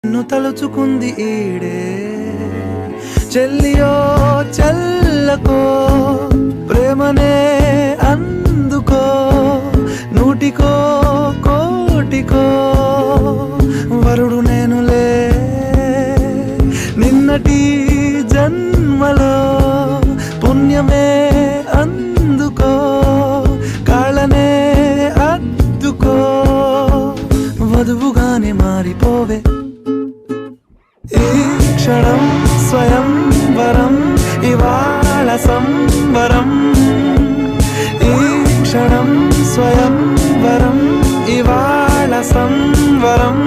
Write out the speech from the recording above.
నిన్ను తలుచుకుంది ఈడే చెల్లియో చెల్లకో ప్రేమనే అందుకో నూటికో కోటికో వరుడు నేనులే నిన్నటి జన్మలో పుణ్యమే అందుకో కాళ్ళనే అద్దుకో వధువుగానే మారిపోవే ఈ క్షణం స్వయం వరం ఇవాళ సంవరం ఈ క్షణం స్వయం వరం ఇవాళ సంవరం